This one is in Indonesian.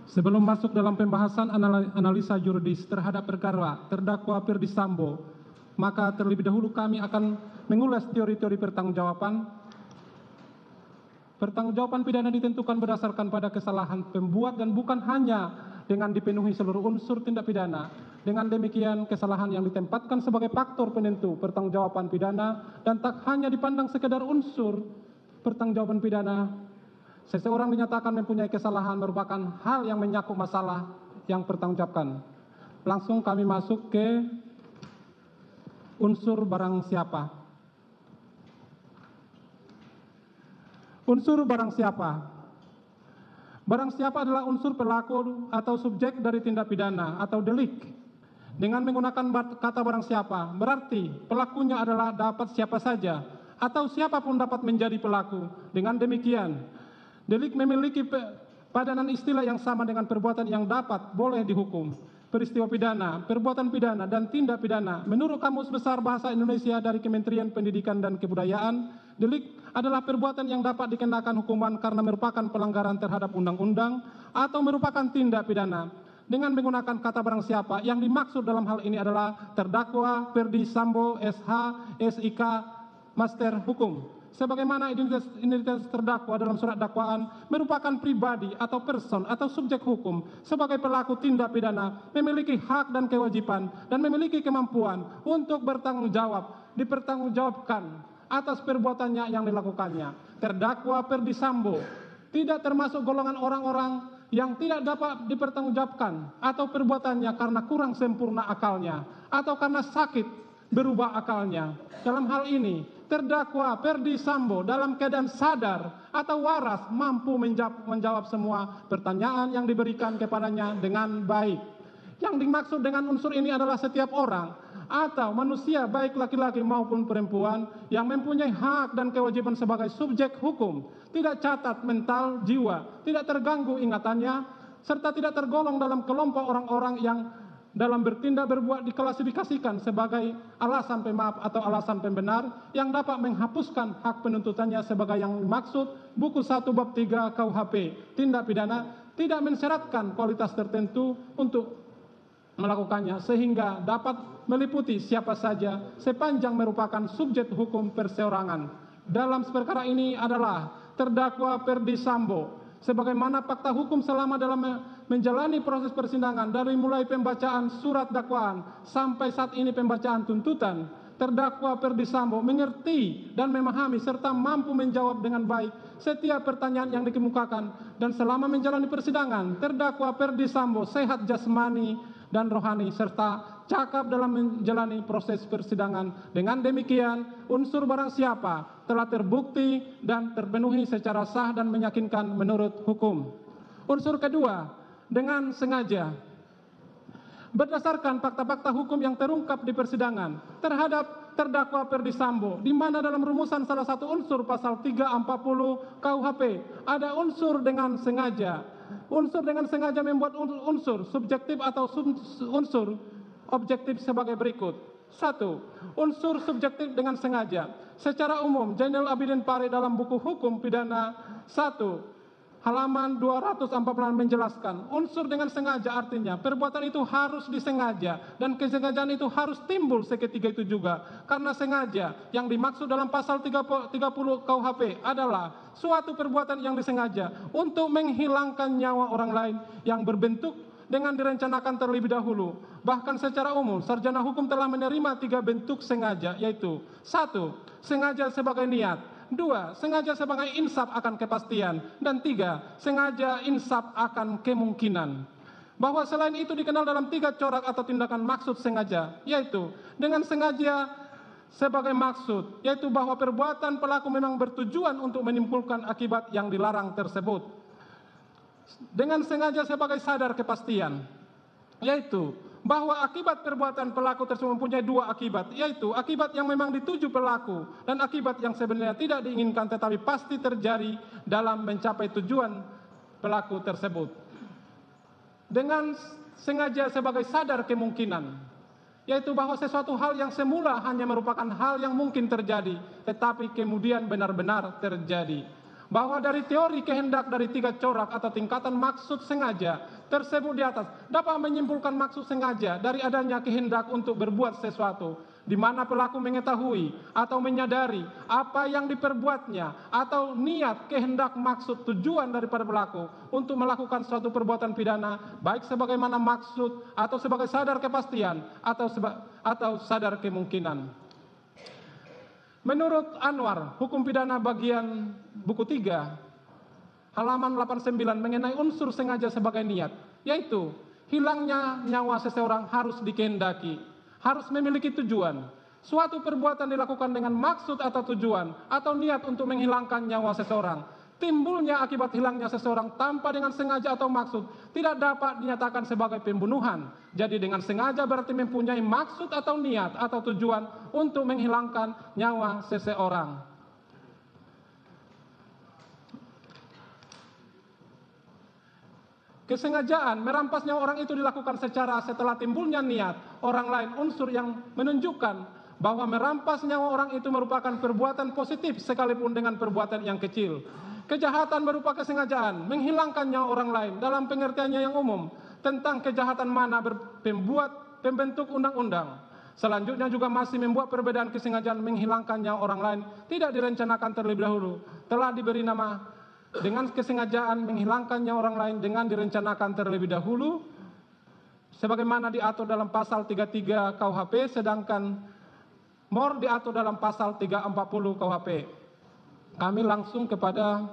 Sebelum masuk dalam pembahasan analisa yuridis terhadap perkara terdakwa Ferdy Sambo, maka terlebih dahulu kami akan mengulas teori-teori pertanggungjawaban. Pertanggungjawaban pidana ditentukan berdasarkan pada kesalahan pembuat dan bukan hanya dengan dipenuhi seluruh unsur tindak pidana. Dengan demikian, kesalahan yang ditempatkan sebagai faktor penentu pertanggungjawaban pidana dan tak hanya dipandang sekedar unsur pertanggungjawaban pidana. Seseorang dinyatakan mempunyai kesalahan merupakan hal yang menyangkut masalah yang pertanggungjawabkan. Langsung kami masuk ke unsur barang siapa. Unsur barang siapa. Barang siapa adalah unsur pelaku atau subjek dari tindak pidana atau delik. Dengan menggunakan kata barang siapa, berarti pelakunya adalah dapat siapa saja atau siapapun dapat menjadi pelaku. Dengan demikian, delik memiliki padanan istilah yang sama dengan perbuatan yang dapat boleh dihukum. Peristiwa pidana, perbuatan pidana, dan tindak pidana. Menurut Kamus Besar Bahasa Indonesia dari Kementerian Pendidikan dan Kebudayaan, delik adalah perbuatan yang dapat dikenakan hukuman karena merupakan pelanggaran terhadap undang-undang atau merupakan tindak pidana. Dengan menggunakan kata barang siapa, yang dimaksud dalam hal ini adalah terdakwa Ferdy Sambo SH SIK Master Hukum. Sebagaimana identitas terdakwa dalam surat dakwaan merupakan pribadi atau person atau subjek hukum sebagai pelaku tindak pidana, memiliki hak dan kewajiban dan memiliki kemampuan untuk bertanggung jawab, dipertanggungjawabkan atas perbuatannya yang dilakukannya. Terdakwa Ferdy Sambo tidak termasuk golongan orang-orang yang tidak dapat dipertanggungjawabkan atau perbuatannya karena kurang sempurna akalnya atau karena sakit berubah akalnya. Dalam hal ini, terdakwa Ferdy Sambo dalam keadaan sadar atau waras mampu menjawab semua pertanyaan yang diberikan kepadanya dengan baik. Yang dimaksud dengan unsur ini adalah setiap orang atau manusia baik laki-laki maupun perempuan yang mempunyai hak dan kewajiban sebagai subjek hukum, tidak cacat mental jiwa, tidak terganggu ingatannya, serta tidak tergolong dalam kelompok orang-orang yang dalam bertindak berbuat diklasifikasikan sebagai alasan pemaaf atau alasan pembenar yang dapat menghapuskan hak penuntutannya sebagai yang dimaksud buku 1 bab 3 KUHP tindak pidana, tidak mensyaratkan kualitas tertentu untuk melakukannya sehingga dapat meliputi siapa saja sepanjang merupakan subjek hukum perseorangan. Dalam perkara ini adalah terdakwa Ferdy Sambo sebagaimana fakta hukum selama dalam menjalani proses persidangan dari mulai pembacaan surat dakwaan sampai saat ini pembacaan tuntutan. Terdakwa Ferdy Sambo mengerti dan memahami serta mampu menjawab dengan baik setiap pertanyaan yang dikemukakan, dan selama menjalani persidangan terdakwa Ferdy Sambo sehat jasmani dan rohani serta cakap dalam menjalani proses persidangan. Dengan demikian, unsur barang siapa telah terbukti dan terpenuhi secara sah dan meyakinkan menurut hukum. Unsur kedua, dengan sengaja. Berdasarkan fakta-fakta hukum yang terungkap di persidangan terhadap terdakwa Ferdy Sambo, di mana dalam rumusan salah satu unsur pasal 340 KUHP ada unsur dengan sengaja. Unsur dengan sengaja membuat unsur subjektif atau unsur objektif sebagai berikut. 1. Unsur subjektif dengan sengaja. Secara umum, Zainal Abidin Pare dalam buku hukum pidana 1 halaman 246 menjelaskan, unsur dengan sengaja artinya perbuatan itu harus disengaja dan kesengajaan itu harus timbul seketika itu juga. Karena sengaja yang dimaksud dalam pasal 30 KUHP adalah suatu perbuatan yang disengaja untuk menghilangkan nyawa orang lain yang berbentuk dengan direncanakan terlebih dahulu. Bahkan secara umum, sarjana hukum telah menerima 3 bentuk sengaja, yaitu 1. Sengaja sebagai niat, 2. Sengaja sebagai insaf akan kepastian, dan 3. Sengaja insaf akan kemungkinan. Bahwa selain itu dikenal dalam 3 corak atau tindakan maksud sengaja, yaitu dengan sengaja sebagai maksud, yaitu bahwa perbuatan pelaku memang bertujuan untuk menimbulkan akibat yang dilarang tersebut. Dengan sengaja sebagai sadar kepastian, yaitu bahwa akibat perbuatan pelaku tersebut mempunyai 2 akibat, yaitu akibat yang memang dituju pelaku dan akibat yang sebenarnya tidak diinginkan tetapi pasti terjadi dalam mencapai tujuan pelaku tersebut. Dengan sengaja sebagai sadar kemungkinan, yaitu bahwa sesuatu hal yang semula hanya merupakan hal yang mungkin terjadi tetapi kemudian benar-benar terjadi. bahwa dari teori kehendak dari 3 corak atau tingkatan maksud sengaja tersebut di atas dapat menyimpulkan maksud sengaja dari adanya kehendak untuk berbuat sesuatu, di mana pelaku mengetahui atau menyadari apa yang diperbuatnya atau niat, kehendak, maksud, tujuan daripada pelaku untuk melakukan suatu perbuatan pidana, baik sebagaimana maksud atau sebagai sadar kepastian atau sadar kemungkinan. Menurut Anwar, hukum pidana bagian buku 3, halaman 89 mengenai unsur sengaja sebagai niat, yaitu hilangnya nyawa seseorang harus dikehendaki, harus memiliki tujuan. Suatu perbuatan dilakukan dengan maksud atau tujuan atau niat untuk menghilangkan nyawa seseorang. Timbulnya akibat hilangnya seseorang tanpa dengan sengaja atau maksud tidak dapat dinyatakan sebagai pembunuhan. Jadi dengan sengaja berarti mempunyai maksud atau niat atau tujuan untuk menghilangkan nyawa seseorang. Kesengajaan merampas nyawa orang itu dilakukan setelah timbulnya niat orang lain, unsur yang menunjukkan bahwa merampas nyawa orang itu merupakan perbuatan positif sekalipun dengan perbuatan yang kecil. Kejahatan berupa kesengajaan menghilangkan nyawa orang lain dalam pengertiannya yang umum tentang kejahatan mana pembentuk undang-undang. Selanjutnya juga masih membuat perbedaan kesengajaan menghilangkan nyawa orang lain tidak direncanakan terlebih dahulu, telah diberi nama dengan kesengajaan menghilangkan nyawa orang lain dengan direncanakan terlebih dahulu sebagaimana diatur dalam pasal 33 KUHP, sedangkan MOR diatur dalam pasal 340 KUHP. Kami langsung kepada